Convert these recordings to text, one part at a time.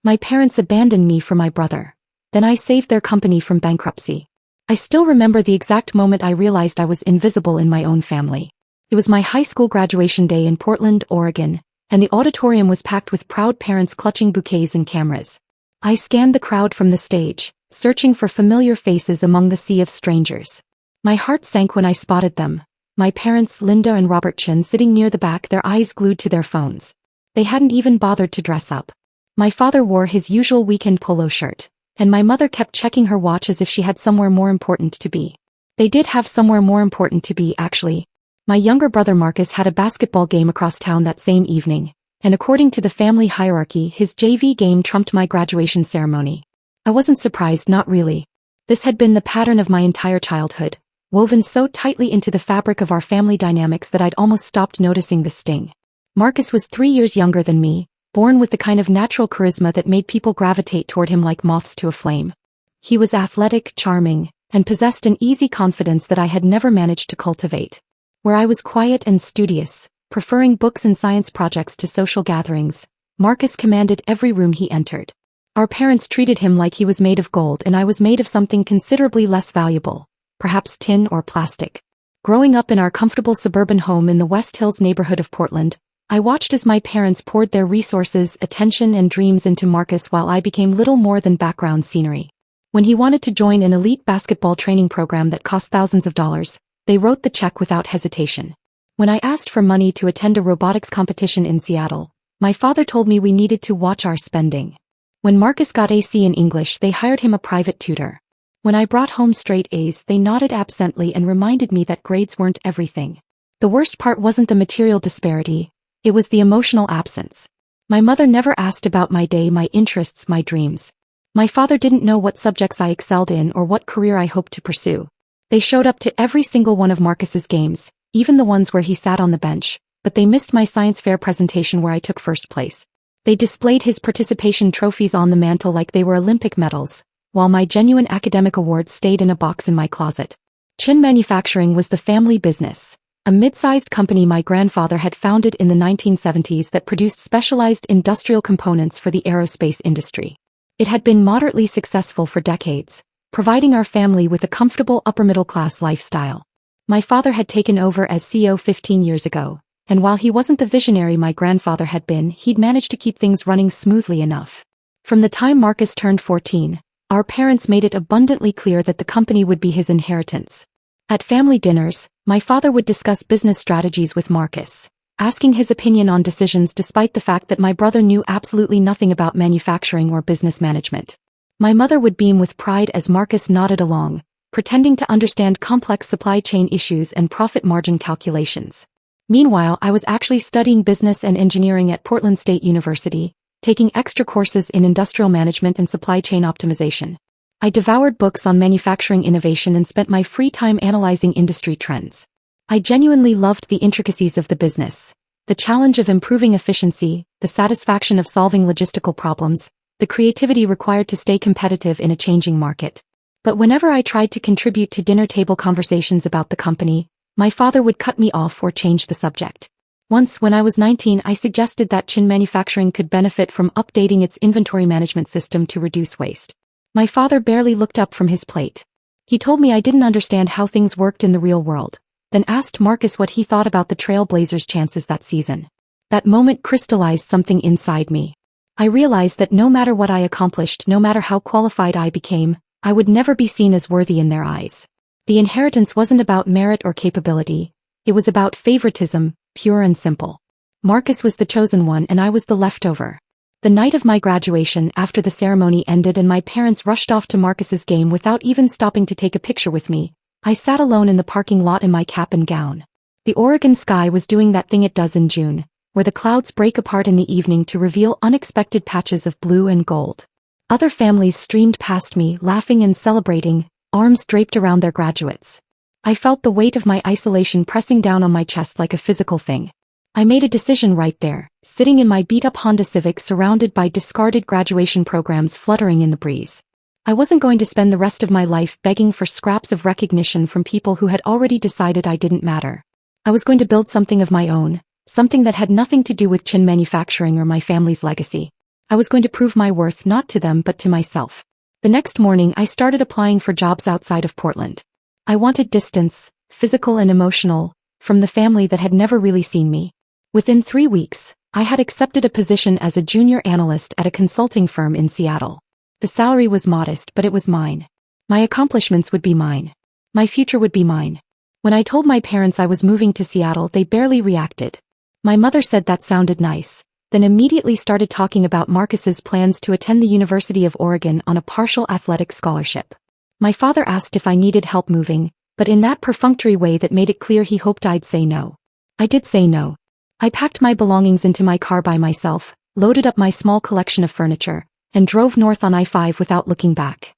My parents abandoned me for my brother. Then I saved their company from bankruptcy. I still remember the exact moment I realized I was invisible in my own family. It was my high school graduation day in Portland, Oregon, and the auditorium was packed with proud parents clutching bouquets and cameras. I scanned the crowd from the stage, searching for familiar faces among the sea of strangers. My heart sank when I spotted them. My parents, Linda and Robert Chin, sitting near the back, their eyes glued to their phones. They hadn't even bothered to dress up. My father wore his usual weekend polo shirt, and my mother kept checking her watch as if she had somewhere more important to be. They did have somewhere more important to be, actually. My younger brother Marcus had a basketball game across town that same evening, and according to the family hierarchy, his JV game trumped my graduation ceremony. I wasn't surprised, not really. This had been the pattern of my entire childhood, woven so tightly into the fabric of our family dynamics that I'd almost stopped noticing the sting. Marcus was 3 years younger than me, born with the kind of natural charisma that made people gravitate toward him like moths to a flame. He was athletic, charming, and possessed an easy confidence that I had never managed to cultivate. Where I was quiet and studious, preferring books and science projects to social gatherings, Marcus commanded every room he entered. Our parents treated him like he was made of gold and I was made of something considerably less valuable, perhaps tin or plastic. Growing up in our comfortable suburban home in the West Hills neighborhood of Portland, I watched as my parents poured their resources, attention and dreams into Marcus while I became little more than background scenery. When he wanted to join an elite basketball training program that cost thousands of dollars, they wrote the check without hesitation. When I asked for money to attend a robotics competition in Seattle, my father told me we needed to watch our spending. When Marcus got AC in English, they hired him a private tutor. When I brought home straight A's, they nodded absently and reminded me that grades weren't everything. The worst part wasn't the material disparity, it was the emotional absence. My mother never asked about my day, my interests, my dreams. My father didn't know what subjects I excelled in or what career I hoped to pursue. They showed up to every single one of Marcus's games, even the ones where he sat on the bench, but they missed my science fair presentation where I took first place. They displayed his participation trophies on the mantle like they were Olympic medals, while my genuine academic awards stayed in a box in my closet. Chin Manufacturing was the family business, a mid-sized company my grandfather had founded in the 1970s that produced specialized industrial components for the aerospace industry. It had been moderately successful for decades, providing our family with a comfortable upper-middle-class lifestyle. My father had taken over as CEO 15 years ago, and while he wasn't the visionary my grandfather had been, he'd managed to keep things running smoothly enough. From the time Marcus turned 14, our parents made it abundantly clear that the company would be his inheritance. At family dinners, my father would discuss business strategies with Marcus, asking his opinion on decisions despite the fact that my brother knew absolutely nothing about manufacturing or business management. My mother would beam with pride as Marcus nodded along, pretending to understand complex supply chain issues and profit margin calculations. Meanwhile, I was actually studying business and engineering at Portland State University, taking extra courses in industrial management and supply chain optimization. I devoured books on manufacturing innovation and spent my free time analyzing industry trends. I genuinely loved the intricacies of the business, the challenge of improving efficiency, the satisfaction of solving logistical problems, the creativity required to stay competitive in a changing market. But whenever I tried to contribute to dinner table conversations about the company, my father would cut me off or change the subject. Once, when I was 19, I suggested that Chin Manufacturing could benefit from updating its inventory management system to reduce waste. My father barely looked up from his plate. He told me I didn't understand how things worked in the real world, then asked Marcus what he thought about the Trailblazers' chances that season. That moment crystallized something inside me. I realized that no matter what I accomplished, no matter how qualified I became, I would never be seen as worthy in their eyes. The inheritance wasn't about merit or capability, it was about favoritism, pure and simple. Marcus was the chosen one and I was the leftover. The night of my graduation, after the ceremony ended and my parents rushed off to Marcus's game without even stopping to take a picture with me, I sat alone in the parking lot in my cap and gown. The Oregon sky was doing that thing it does in June, where the clouds break apart in the evening to reveal unexpected patches of blue and gold. Other families streamed past me, laughing and celebrating, arms draped around their graduates. I felt the weight of my isolation pressing down on my chest like a physical thing. I made a decision right there, sitting in my beat-up Honda Civic surrounded by discarded graduation programs fluttering in the breeze. I wasn't going to spend the rest of my life begging for scraps of recognition from people who had already decided I didn't matter. I was going to build something of my own, something that had nothing to do with Chin Manufacturing or my family's legacy. I was going to prove my worth not to them but to myself. The next morning I started applying for jobs outside of Portland. I wanted distance, physical and emotional, from the family that had never really seen me. Within 3 weeks, I had accepted a position as a junior analyst at a consulting firm in Seattle. The salary was modest, but it was mine. My accomplishments would be mine. My future would be mine. When I told my parents I was moving to Seattle, they barely reacted. My mother said that sounded nice, then immediately started talking about Marcus's plans to attend the University of Oregon on a partial athletic scholarship. My father asked if I needed help moving, but in that perfunctory way that made it clear he hoped I'd say no. I did say no. I packed my belongings into my car by myself, loaded up my small collection of furniture, and drove north on I-5 without looking back.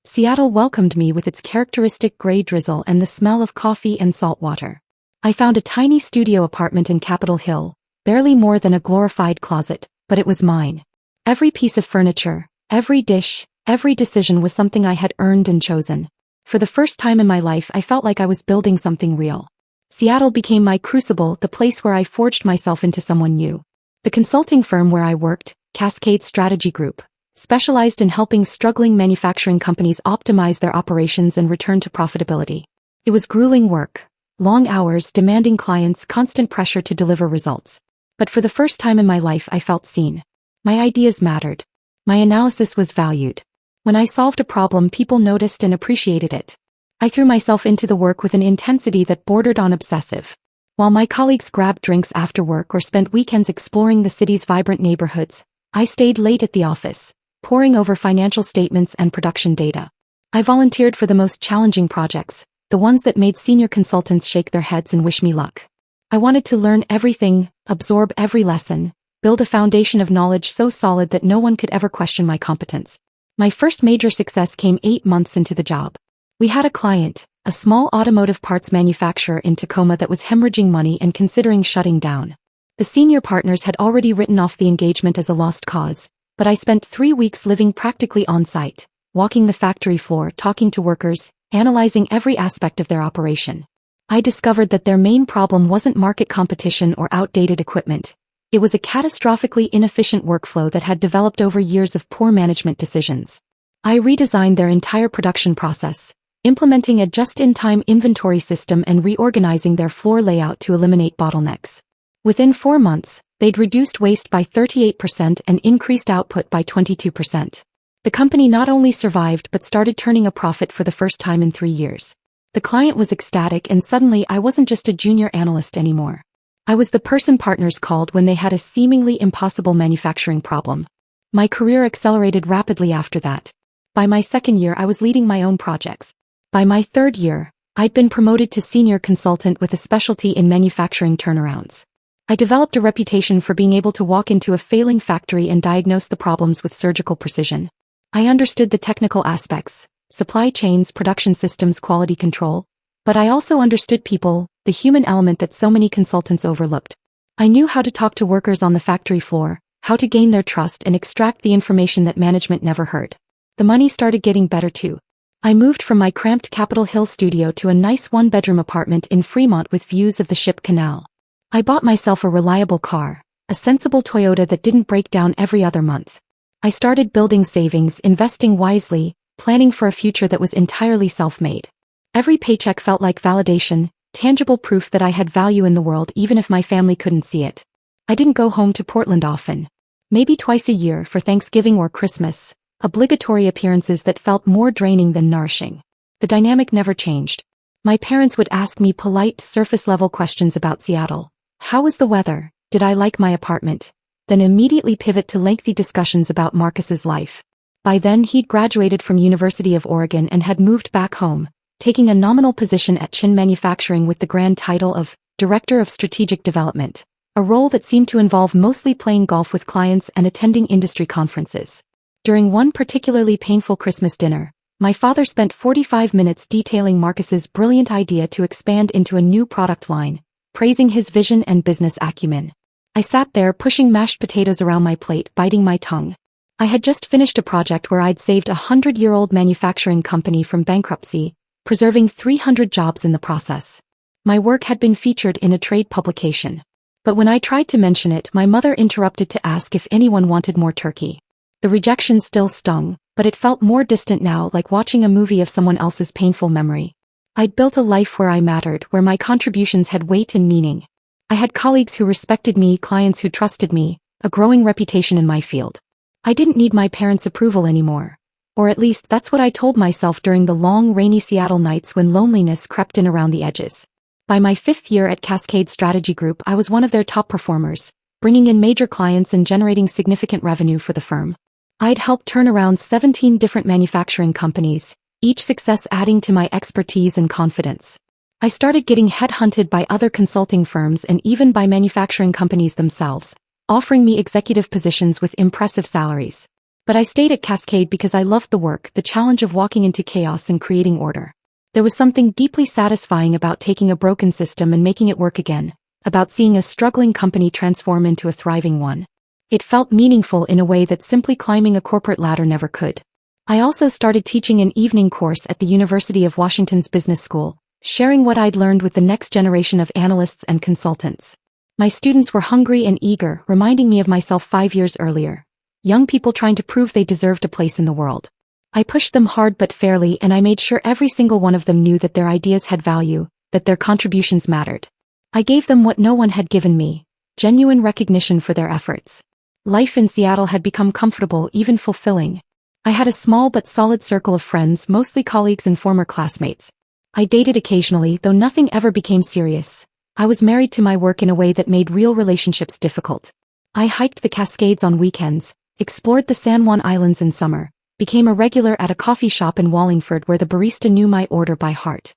Seattle welcomed me with its characteristic gray drizzle and the smell of coffee and salt water. I found a tiny studio apartment in Capitol Hill, barely more than a glorified closet, but it was mine. Every piece of furniture, every dish, every decision was something I had earned and chosen. For the first time in my life I felt like I was building something real. Seattle became my crucible, the place where I forged myself into someone new. The consulting firm where I worked, Cascade Strategy Group, specialized in helping struggling manufacturing companies optimize their operations and return to profitability. It was grueling work, long hours, demanding clients, constant pressure to deliver results. But for the first time in my life I felt seen. My ideas mattered. My analysis was valued. When I solved a problem, people noticed and appreciated it. I threw myself into the work with an intensity that bordered on obsessive. While my colleagues grabbed drinks after work or spent weekends exploring the city's vibrant neighborhoods, I stayed late at the office, poring over financial statements and production data. I volunteered for the most challenging projects, the ones that made senior consultants shake their heads and wish me luck. I wanted to learn everything, absorb every lesson, build a foundation of knowledge so solid that no one could ever question my competence. My first major success came 8 months into the job. We had a client, a small automotive parts manufacturer in Tacoma that was hemorrhaging money and considering shutting down. The senior partners had already written off the engagement as a lost cause, but I spent 3 weeks living practically on site, walking the factory floor, talking to workers, analyzing every aspect of their operation. I discovered that their main problem wasn't market competition or outdated equipment. It was a catastrophically inefficient workflow that had developed over years of poor management decisions. I redesigned their entire production process, implementing a just-in-time inventory system and reorganizing their floor layout to eliminate bottlenecks. Within 4 months, they'd reduced waste by 38% and increased output by 22%. The company not only survived but started turning a profit for the first time in 3 years. The client was ecstatic, and suddenly I wasn't just a junior analyst anymore. I was the person partners called when they had a seemingly impossible manufacturing problem. My career accelerated rapidly after that. By my second year I was leading my own projects. By my third year, I'd been promoted to senior consultant with a specialty in manufacturing turnarounds. I developed a reputation for being able to walk into a failing factory and diagnose the problems with surgical precision. I understood the technical aspects, supply chains, production systems, quality control, but I also understood people, the human element that so many consultants overlooked. I knew how to talk to workers on the factory floor, how to gain their trust and extract the information that management never heard. The money started getting better too. I moved from my cramped Capitol Hill studio to a nice 1-bedroom apartment in Fremont with views of the Ship Canal. I bought myself a reliable car, a sensible Toyota that didn't break down every other month. I started building savings, investing wisely, planning for a future that was entirely self-made. Every paycheck felt like validation, tangible proof that I had value in the world even if my family couldn't see it. I didn't go home to Portland often. Maybe twice a year for Thanksgiving or Christmas, obligatory appearances that felt more draining than nourishing. The dynamic never changed. My parents would ask me polite, surface-level questions about Seattle. How was the weather? Did I like my apartment? Then immediately pivot to lengthy discussions about Marcus's life. By then he'd graduated from University of Oregon and had moved back home, taking a nominal position at Chin Manufacturing with the grand title of Director of Strategic Development, a role that seemed to involve mostly playing golf with clients and attending industry conferences. During one particularly painful Christmas dinner, my father spent 45 minutes detailing Marcus's brilliant idea to expand into a new product line, praising his vision and business acumen. I sat there pushing mashed potatoes around my plate, biting my tongue. I had just finished a project where I'd saved a 100-year-old manufacturing company from bankruptcy, preserving 300 jobs in the process. My work had been featured in a trade publication. But when I tried to mention it, my mother interrupted to ask if anyone wanted more turkey. The rejection still stung, but it felt more distant now, like watching a movie of someone else's painful memory. I'd built a life where I mattered, where my contributions had weight and meaning. I had colleagues who respected me, clients who trusted me, a growing reputation in my field. I didn't need my parents' approval anymore. Or at least that's what I told myself during the long, rainy Seattle nights when loneliness crept in around the edges. By my 5th year at Cascade Strategy Group, I was one of their top performers, bringing in major clients and generating significant revenue for the firm. I'd helped turn around 17 different manufacturing companies, each success adding to my expertise and confidence. I started getting headhunted by other consulting firms and even by manufacturing companies themselves, offering me executive positions with impressive salaries. But I stayed at Cascade because I loved the work, the challenge of walking into chaos and creating order. There was something deeply satisfying about taking a broken system and making it work again, about seeing a struggling company transform into a thriving one. It felt meaningful in a way that simply climbing a corporate ladder never could. I also started teaching an evening course at the University of Washington's Business School, sharing what I'd learned with the next generation of analysts and consultants. My students were hungry and eager, reminding me of myself 5 years earlier. Young people trying to prove they deserved a place in the world. I pushed them hard but fairly, and I made sure every single one of them knew that their ideas had value, that their contributions mattered. I gave them what no one had given me, genuine recognition for their efforts. Life in Seattle had become comfortable, even fulfilling. I had a small but solid circle of friends, mostly colleagues and former classmates. I dated occasionally, though nothing ever became serious. I was married to my work in a way that made real relationships difficult. I hiked the Cascades on weekends, explored the San Juan Islands in summer, became a regular at a coffee shop in Wallingford where the barista knew my order by heart.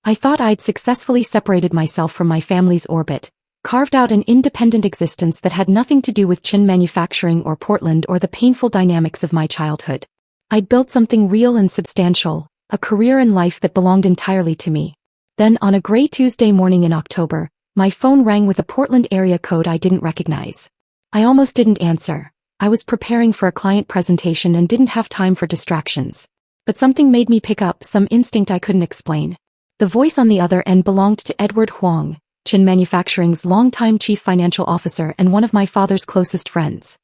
I thought I'd successfully separated myself from my family's orbit, carved out an independent existence that had nothing to do with Chin Manufacturing or Portland or the painful dynamics of my childhood. I'd built something real and substantial, a career and life that belonged entirely to me. Then on a gray Tuesday morning in October, my phone rang with a Portland area code I didn't recognize. I almost didn't answer. I was preparing for a client presentation and didn't have time for distractions. But something made me pick up, some instinct I couldn't explain. The voice on the other end belonged to Edward Huang, Chin Manufacturing's longtime chief financial officer and one of my father's closest friends.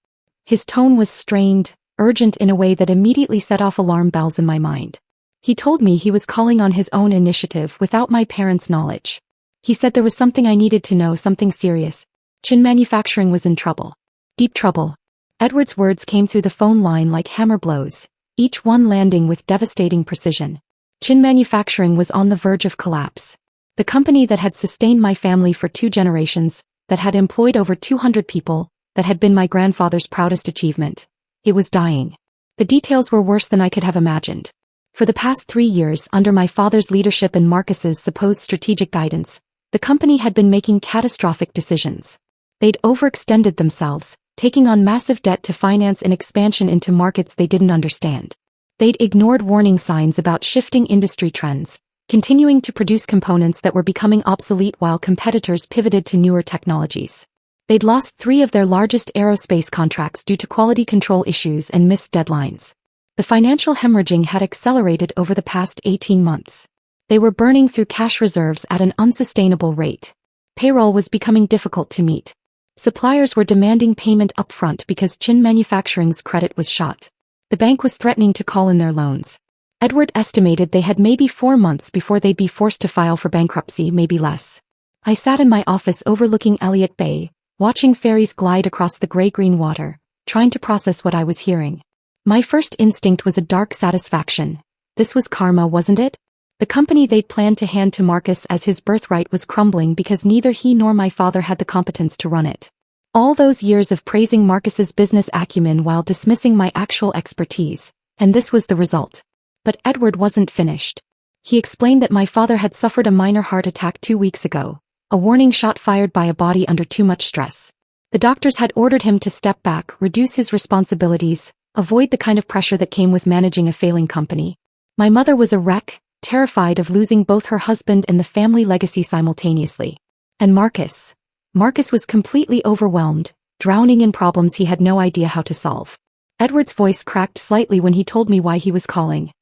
His tone was strained, urgent in a way that immediately set off alarm bells in my mind. He told me he was calling on his own initiative without my parents' knowledge. He said there was something I needed to know, something serious. Chin Manufacturing was in trouble. Deep trouble. Edward's words came through the phone line like hammer blows, each one landing with devastating precision. Chin Manufacturing was on the verge of collapse. The company that had sustained my family for 2 generations, that had employed over 200 people, that had been my grandfather's proudest achievement. It was dying. The details were worse than I could have imagined. For the past 3 years, under my father's leadership and Marcus's supposed strategic guidance, the company had been making catastrophic decisions. They'd overextended themselves, taking on massive debt to finance an expansion into markets they didn't understand. They'd ignored warning signs about shifting industry trends, continuing to produce components that were becoming obsolete while competitors pivoted to newer technologies. They'd lost 3 of their largest aerospace contracts due to quality control issues and missed deadlines. The financial hemorrhaging had accelerated over the past 18 months. They were burning through cash reserves at an unsustainable rate. Payroll was becoming difficult to meet. Suppliers were demanding payment upfront because Chin Manufacturing's credit was shot. The bank was threatening to call in their loans. Edward estimated they had maybe 4 months before they'd be forced to file for bankruptcy, maybe less. I sat in my office overlooking Elliott Bay, watching ferries glide across the gray-green water, trying to process what I was hearing. My first instinct was a dark satisfaction. This was karma, wasn't it? The company they'd planned to hand to Marcus as his birthright was crumbling because neither he nor my father had the competence to run it. All those years of praising Marcus's business acumen while dismissing my actual expertise, and this was the result. But Edward wasn't finished. He explained that my father had suffered a minor heart attack 2 weeks ago, a warning shot fired by a body under too much stress. The doctors had ordered him to step back, reduce his responsibilities, avoid the kind of pressure that came with managing a failing company. My mother was a wreck, terrified of losing both her husband and the family legacy simultaneously. And Marcus was completely overwhelmed, drowning in problems he had no idea how to solve. Edward's voice cracked slightly when he told me why he was calling.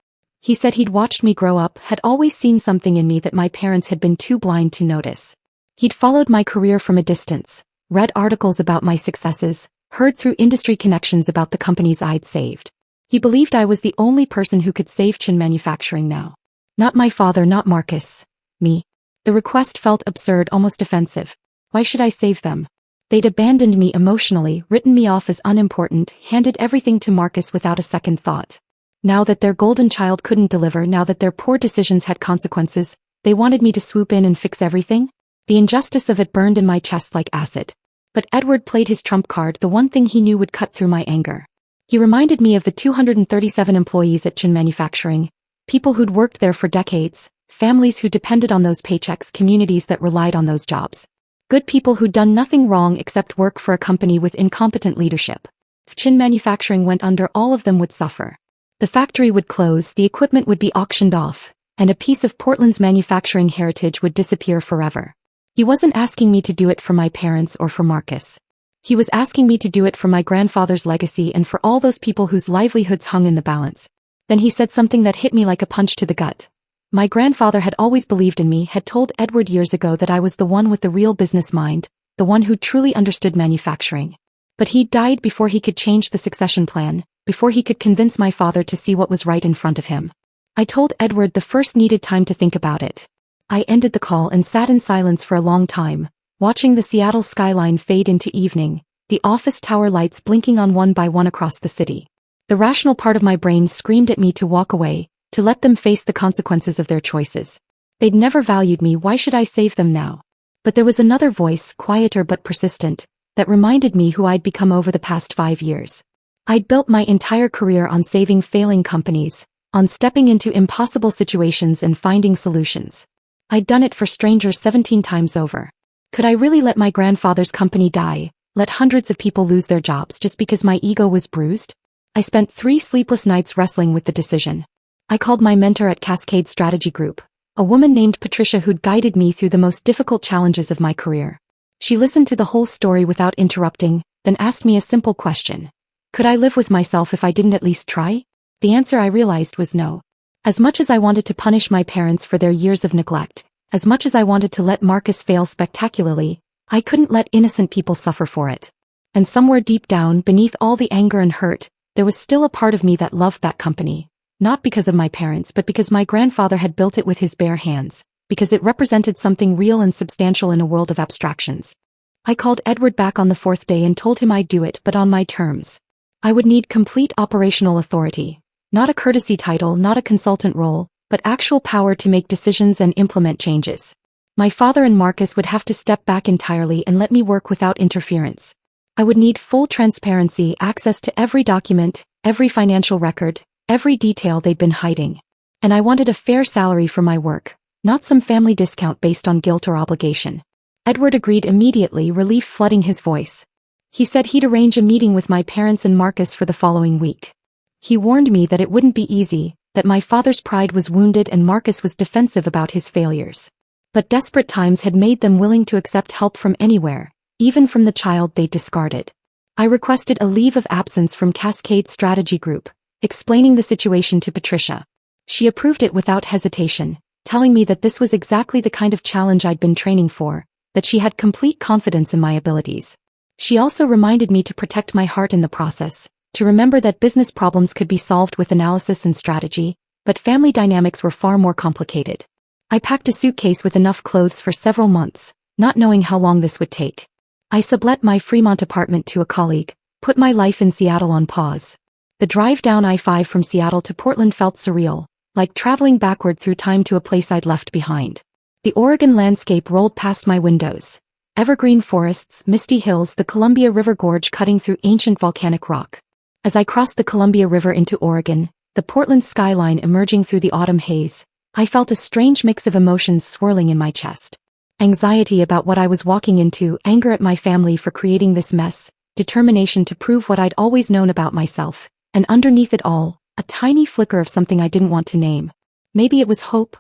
He said he'd watched me grow up, had always seen something in me that my parents had been too blind to notice. He'd followed my career from a distance, read articles about my successes, heard through industry connections about the companies I'd saved. He believed I was the only person who could save Chin Manufacturing now. Not my father, not Marcus. Me. The request felt absurd, almost offensive. Why should I save them? They'd abandoned me emotionally, written me off as unimportant, handed everything to Marcus without a second thought. Now that their golden child couldn't deliver, now that their poor decisions had consequences, they wanted me to swoop in and fix everything? The injustice of it burned in my chest like acid. But Edward played his trump card, the one thing he knew would cut through my anger. He reminded me of the 237 employees at Chin Manufacturing, people who'd worked there for decades, families who depended on those paychecks, communities that relied on those jobs. Good people who'd done nothing wrong except work for a company with incompetent leadership. If Chin Manufacturing went under, all of them would suffer. The factory would close, the equipment would be auctioned off, and a piece of Portland's manufacturing heritage would disappear forever. He wasn't asking me to do it for my parents or for Marcus. He was asking me to do it for my grandfather's legacy and for all those people whose livelihoods hung in the balance. Then he said something that hit me like a punch to the gut. My grandfather had always believed in me, had told Edward years ago that I was the one with the real business mind, the one who truly understood manufacturing. But he died before he could change the succession plan, before he could convince my father to see what was right in front of him. I told Edward the first needed time to think about it. I ended the call and sat in silence for a long time, watching the Seattle skyline fade into evening, the office tower lights blinking on one by one across the city. The rational part of my brain screamed at me to walk away, to let them face the consequences of their choices. They'd never valued me, why should I save them now? But there was another voice, quieter but persistent, that reminded me who I'd become over the past 5 years. I'd built my entire career on saving failing companies, on stepping into impossible situations and finding solutions. I'd done it for strangers 17 times over. Could I really let my grandfather's company die, let hundreds of people lose their jobs just because my ego was bruised? I spent 3 sleepless nights wrestling with the decision. I called my mentor at Cascade Strategy Group, a woman named Patricia who'd guided me through the most difficult challenges of my career. She listened to the whole story without interrupting, then asked me a simple question. Could I live with myself if I didn't at least try? The answer, I realized, was no. As much as I wanted to punish my parents for their years of neglect, as much as I wanted to let Marcus fail spectacularly, I couldn't let innocent people suffer for it. And somewhere deep down, beneath all the anger and hurt, there was still a part of me that loved that company. Not because of my parents, but because my grandfather had built it with his bare hands, because it represented something real and substantial in a world of abstractions. I called Edward back on the 4th day and told him I'd do it, but on my terms. I would need complete operational authority. Not a courtesy title, not a consultant role, but actual power to make decisions and implement changes. My father and Marcus would have to step back entirely and let me work without interference. I would need full transparency, access to every document, every financial record, every detail they'd been hiding. And I wanted a fair salary for my work, not some family discount based on guilt or obligation. Edward agreed immediately, relief flooding his voice. He said he'd arrange a meeting with my parents and Marcus for the following week. He warned me that it wouldn't be easy, that my father's pride was wounded and Marcus was defensive about his failures. But desperate times had made them willing to accept help from anywhere, even from the child they'd discarded. I requested a leave of absence from Cascade Strategy Group, explaining the situation to Patricia. She approved it without hesitation, telling me that this was exactly the kind of challenge I'd been training for, that she had complete confidence in my abilities. She also reminded me to protect my heart in the process, to remember that business problems could be solved with analysis and strategy, but family dynamics were far more complicated. I packed a suitcase with enough clothes for several months, not knowing how long this would take. I sublet my Fremont apartment to a colleague, put my life in Seattle on pause. The drive down I-5 from Seattle to Portland felt surreal, like traveling backward through time to a place I'd left behind. The Oregon landscape rolled past my windows. Evergreen forests, misty hills, the Columbia River gorge cutting through ancient volcanic rock. As I crossed the Columbia River into Oregon, the Portland skyline emerging through the autumn haze, I felt a strange mix of emotions swirling in my chest. Anxiety about what I was walking into, anger at my family for creating this mess, determination to prove what I'd always known about myself, and underneath it all, a tiny flicker of something I didn't want to name. Maybe it was hope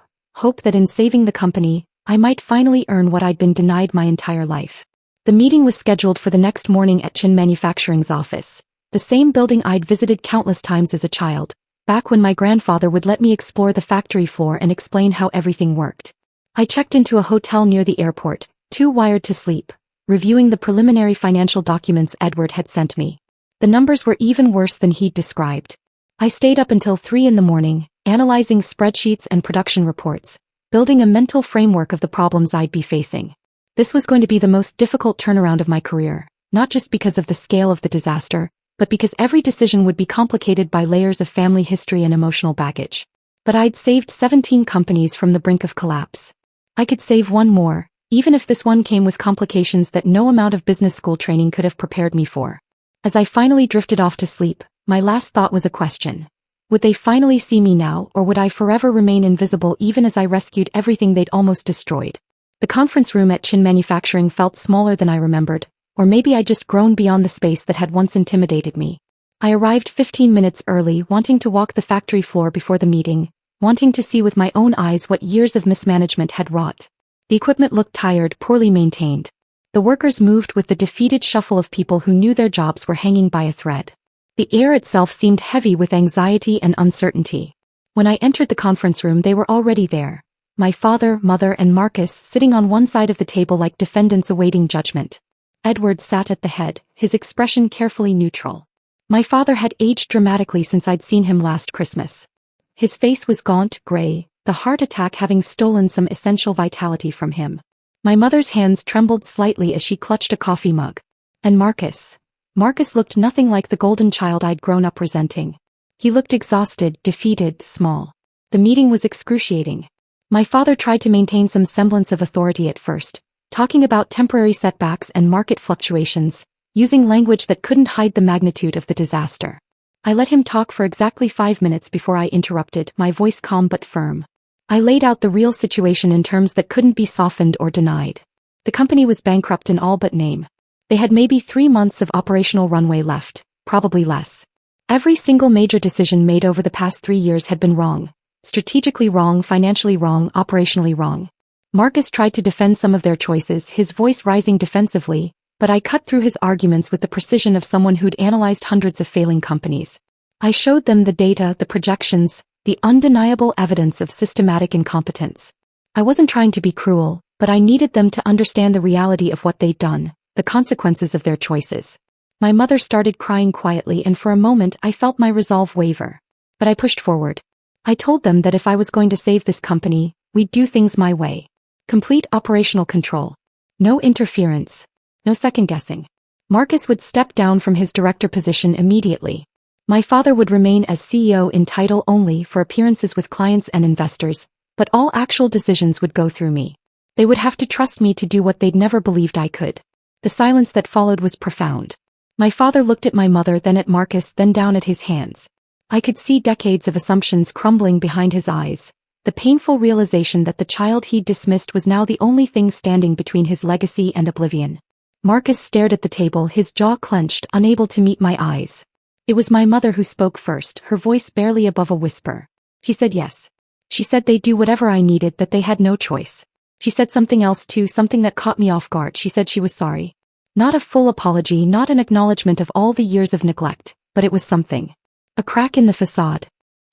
that in saving the company, I might finally earn what I'd been denied my entire life. The meeting was scheduled for the next morning at Chin Manufacturing's office, the same building I'd visited countless times as a child, back when my grandfather would let me explore the factory floor and explain how everything worked. I checked into a hotel near the airport, too wired to sleep, reviewing the preliminary financial documents Edward had sent me. The numbers were even worse than he'd described. I stayed up until 3 in the morning, analyzing spreadsheets and production reports, building a mental framework of the problems I'd be facing. This was going to be the most difficult turnaround of my career, not just because of the scale of the disaster, but because every decision would be complicated by layers of family history and emotional baggage. But I'd saved 17 companies from the brink of collapse. I could save one more, even if this one came with complications that no amount of business school training could have prepared me for. As I finally drifted off to sleep, my last thought was a question. Would they finally see me now, or would I forever remain invisible even as I rescued everything they'd almost destroyed? The conference room at Chin Manufacturing felt smaller than I remembered, or maybe I'd just grown beyond the space that had once intimidated me. I arrived 15 minutes early, wanting to walk the factory floor before the meeting, wanting to see with my own eyes what years of mismanagement had wrought. The equipment looked tired, poorly maintained. The workers moved with the defeated shuffle of people who knew their jobs were hanging by a thread. The air itself seemed heavy with anxiety and uncertainty. When I entered the conference room, they were already there. My father, mother, and Marcus sitting on one side of the table like defendants awaiting judgment. Edward sat at the head, his expression carefully neutral. My father had aged dramatically since I'd seen him last Christmas. His face was gaunt, gray, the heart attack having stolen some essential vitality from him. My mother's hands trembled slightly as she clutched a coffee mug. And Marcus looked nothing like the golden child I'd grown up resenting. He looked exhausted, defeated, small. The meeting was excruciating. My father tried to maintain some semblance of authority at first, talking about temporary setbacks and market fluctuations, using language that couldn't hide the magnitude of the disaster. I let him talk for exactly 5 minutes before I interrupted, my voice calm but firm. I laid out the real situation in terms that couldn't be softened or denied. The company was bankrupt in all but name. They had maybe 3 months of operational runway left, probably less. Every single major decision made over the past 3 years had been wrong. Strategically wrong, financially wrong, operationally wrong. Marcus tried to defend some of their choices, his voice rising defensively, but I cut through his arguments with the precision of someone who'd analyzed hundreds of failing companies. I showed them the data, the projections, the undeniable evidence of systematic incompetence. I wasn't trying to be cruel, but I needed them to understand the reality of what they'd done, the consequences of their choices. My mother started crying quietly, and for a moment I felt my resolve waver. But I pushed forward. I told them that if I was going to save this company, we'd do things my way. Complete operational control. No interference. No second-guessing. Marcus would step down from his director position immediately. My father would remain as CEO in title only for appearances with clients and investors, but all actual decisions would go through me. They would have to trust me to do what they'd never believed I could. The silence that followed was profound. My father looked at my mother, then at Marcus, then down at his hands. I could see decades of assumptions crumbling behind his eyes, the painful realization that the child he'd dismissed was now the only thing standing between his legacy and oblivion. Marcus stared at the table, his jaw clenched, unable to meet my eyes. It was my mother who spoke first, her voice barely above a whisper. He said yes. She said they'd do whatever I needed, that they had no choice. She said something else too, something that caught me off guard. She said she was sorry. Not a full apology, not an acknowledgement of all the years of neglect, but it was something. A crack in the facade.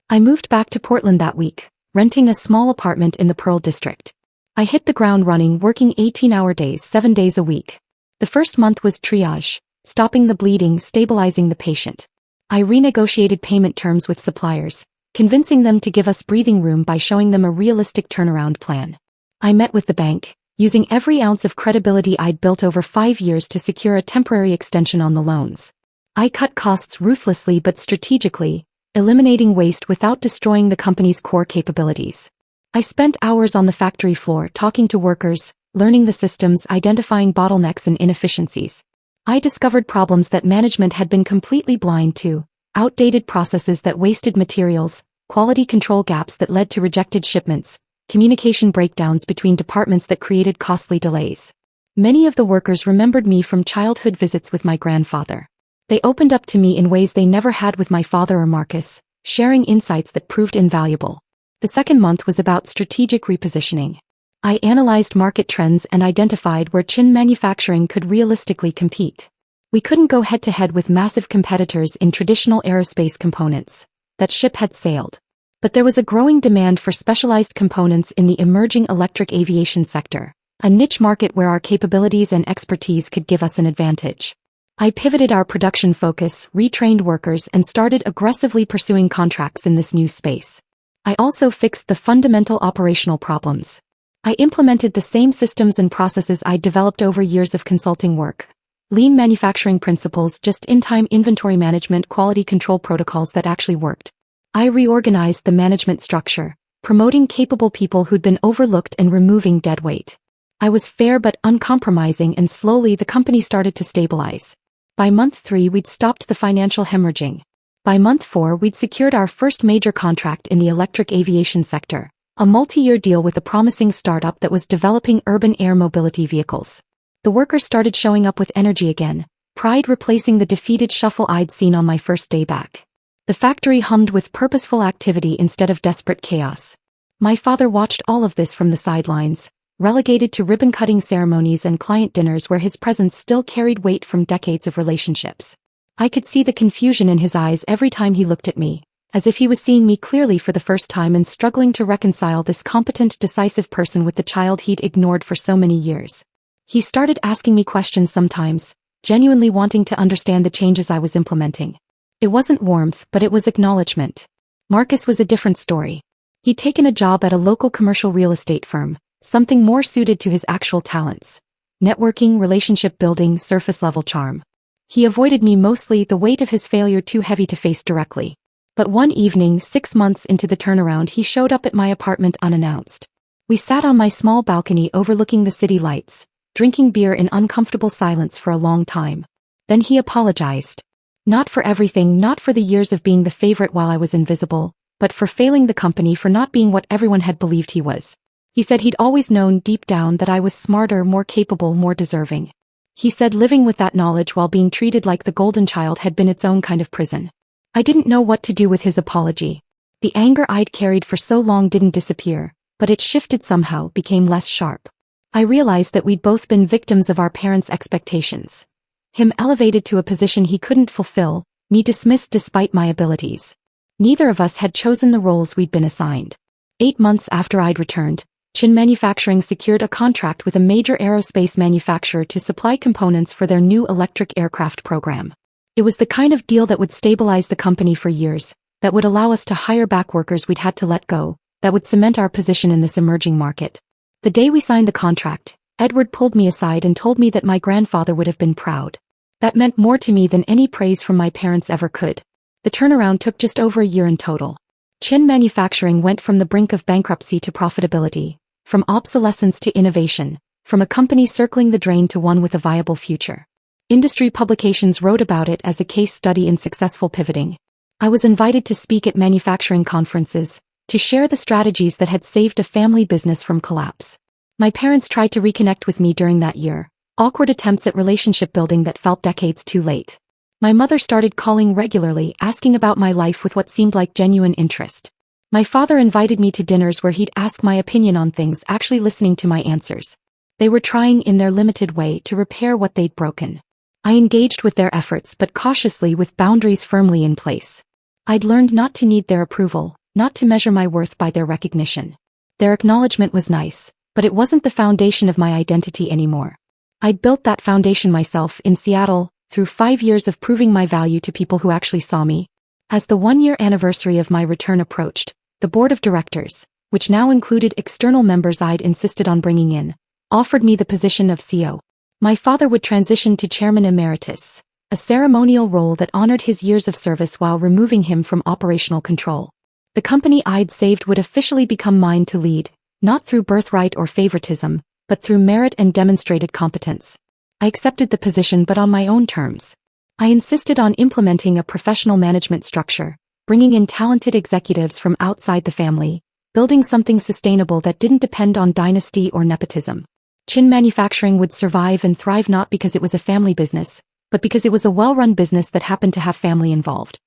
I moved back to Portland that week, renting a small apartment in the Pearl District. I hit the ground running, working 18-hour days, 7 days a week. The first month was triage, stopping the bleeding, stabilizing the patient. I renegotiated payment terms with suppliers, convincing them to give us breathing room by showing them a realistic turnaround plan. I met with the bank, using every ounce of credibility I'd built over 5 years to secure a temporary extension on the loans. I cut costs ruthlessly but strategically, eliminating waste without destroying the company's core capabilities. I spent hours on the factory floor talking to workers, learning the systems, identifying bottlenecks and inefficiencies. I discovered problems that management had been completely blind to, outdated processes that wasted materials, quality control gaps that led to rejected shipments, communication breakdowns between departments that created costly delays. Many of the workers remembered me from childhood visits with my grandfather. They opened up to me in ways they never had with my father or Marcus, sharing insights that proved invaluable. The second month was about strategic repositioning. I analyzed market trends and identified where Chin Manufacturing could realistically compete. We couldn't go head-to-head with massive competitors in traditional aerospace components. That ship had sailed. But there was a growing demand for specialized components in the emerging electric aviation sector, a niche market where our capabilities and expertise could give us an advantage. I pivoted our production focus, retrained workers, and started aggressively pursuing contracts in this new space. I also fixed the fundamental operational problems. I implemented the same systems and processes I'd developed over years of consulting work. Lean manufacturing principles, just-in-time inventory management, quality control protocols that actually worked. I reorganized the management structure, promoting capable people who'd been overlooked and removing dead weight. I was fair but uncompromising, and slowly the company started to stabilize. By month 3, we'd stopped the financial hemorrhaging. By month 4, we'd secured our first major contract in the electric aviation sector, a multi-year deal with a promising startup that was developing urban air mobility vehicles. The workers started showing up with energy again, pride replacing the defeated shuffle I'd seen on my first day back. The factory hummed with purposeful activity instead of desperate chaos. My father watched all of this from the sidelines, relegated to ribbon-cutting ceremonies and client dinners where his presence still carried weight from decades of relationships. I could see the confusion in his eyes every time he looked at me, as if he was seeing me clearly for the first time and struggling to reconcile this competent, decisive person with the child he'd ignored for so many years. He started asking me questions sometimes, genuinely wanting to understand the changes I was implementing. It wasn't warmth, but it was acknowledgement. Marcus was a different story. He'd taken a job at a local commercial real estate firm, something more suited to his actual talents. Networking, relationship building, surface-level charm. He avoided me mostly, the weight of his failure too heavy to face directly. But one evening, 6 months into the turnaround, he showed up at my apartment unannounced. We sat on my small balcony overlooking the city lights, drinking beer in uncomfortable silence for a long time. Then he apologized. Not for everything, not for the years of being the favorite while I was invisible, but for failing the company, for not being what everyone had believed he was. He said he'd always known deep down that I was smarter, more capable, more deserving. He said living with that knowledge while being treated like the golden child had been its own kind of prison. I didn't know what to do with his apology. The anger I'd carried for so long didn't disappear, but it shifted somehow, became less sharp. I realized that we'd both been victims of our parents' expectations. Him elevated to a position he couldn't fulfill, me dismissed despite my abilities. Neither of us had chosen the roles we'd been assigned. 8 months after I'd returned, Chin Manufacturing secured a contract with a major aerospace manufacturer to supply components for their new electric aircraft program. It was the kind of deal that would stabilize the company for years, that would allow us to hire back workers we'd had to let go, that would cement our position in this emerging market. The day we signed the contract, Edward pulled me aside and told me that my grandfather would have been proud. That meant more to me than any praise from my parents ever could. The turnaround took just over a year in total. Chin Manufacturing went from the brink of bankruptcy to profitability, from obsolescence to innovation, from a company circling the drain to one with a viable future. Industry publications wrote about it as a case study in successful pivoting. I was invited to speak at manufacturing conferences, to share the strategies that had saved a family business from collapse. My parents tried to reconnect with me during that year, awkward attempts at relationship building that felt decades too late. My mother started calling regularly, asking about my life with what seemed like genuine interest. My father invited me to dinners where he'd ask my opinion on things, actually listening to my answers. They were trying in their limited way to repair what they'd broken. I engaged with their efforts, but cautiously, with boundaries firmly in place. I'd learned not to need their approval, not to measure my worth by their recognition. Their acknowledgement was nice, but it wasn't the foundation of my identity anymore. I'd built that foundation myself in Seattle, through 5 years of proving my value to people who actually saw me. As the 1-year anniversary of my return approached, the board of directors, which now included external members I'd insisted on bringing in, offered me the position of CEO. My father would transition to chairman emeritus, a ceremonial role that honored his years of service while removing him from operational control. The company I'd saved would officially become mine to lead, not through birthright or favoritism, but through merit and demonstrated competence. I accepted the position, but on my own terms. I insisted on implementing a professional management structure, bringing in talented executives from outside the family, building something sustainable that didn't depend on dynasty or nepotism. Chin Manufacturing would survive and thrive not because it was a family business, but because it was a well-run business that happened to have family involved.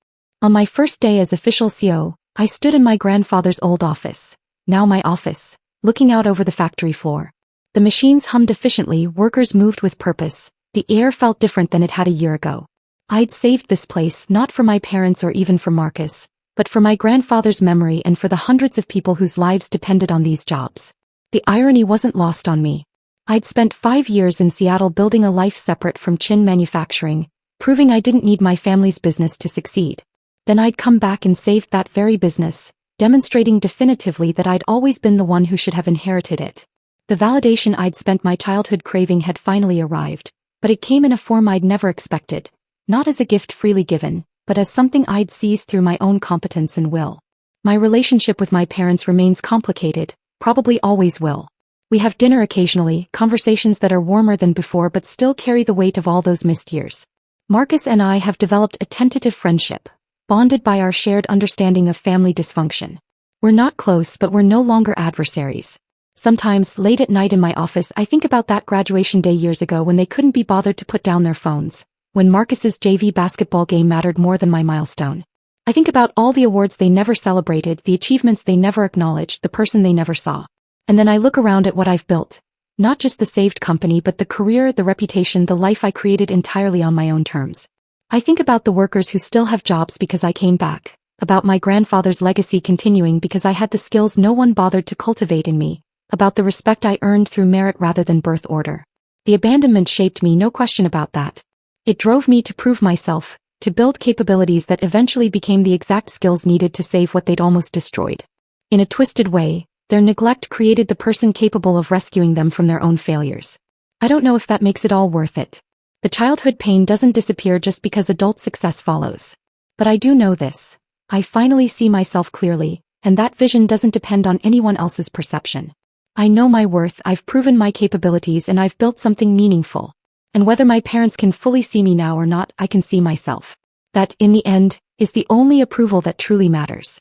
On my first day as official CEO, I stood in my grandfather's old office, now my office, looking out over the factory floor. The machines hummed efficiently, workers moved with purpose, the air felt different than it had a year ago. I'd saved this place not for my parents or even for Marcus, but for my grandfather's memory and for the hundreds of people whose lives depended on these jobs. The irony wasn't lost on me. I'd spent 5 years in Seattle building a life separate from chin manufacturing, proving I didn't need my family's business to succeed. Then I'd come back and saved that very business, demonstrating definitively that I'd always been the one who should have inherited it. The validation I'd spent my childhood craving had finally arrived, but it came in a form I'd never expected, not as a gift freely given, but as something I'd seized through my own competence and will. My relationship with my parents remains complicated, probably always will. We have dinner occasionally, conversations that are warmer than before but still carry the weight of all those missed years. Marcus and I have developed a tentative friendship, bonded by our shared understanding of family dysfunction. We're not close, but we're no longer adversaries. Sometimes, late at night in my office, I think about that graduation day years ago when they couldn't be bothered to put down their phones, when Marcus's JV basketball game mattered more than my milestone. I think about all the awards they never celebrated, the achievements they never acknowledged, the person they never saw. And then I look around at what I've built. Not just the saved company but the career, the reputation, the life I created entirely on my own terms. I think about the workers who still have jobs because I came back, about my grandfather's legacy continuing because I had the skills no one bothered to cultivate in me, about the respect I earned through merit rather than birth order. The abandonment shaped me, no question about that. It drove me to prove myself, to build capabilities that eventually became the exact skills needed to save what they'd almost destroyed. In a twisted way, their neglect created the person capable of rescuing them from their own failures. I don't know if that makes it all worth it. The childhood pain doesn't disappear just because adult success follows. But I do know this. I finally see myself clearly, and that vision doesn't depend on anyone else's perception. I know my worth, I've proven my capabilities, and I've built something meaningful. And whether my parents can fully see me now or not, I can see myself. That, in the end, is the only approval that truly matters.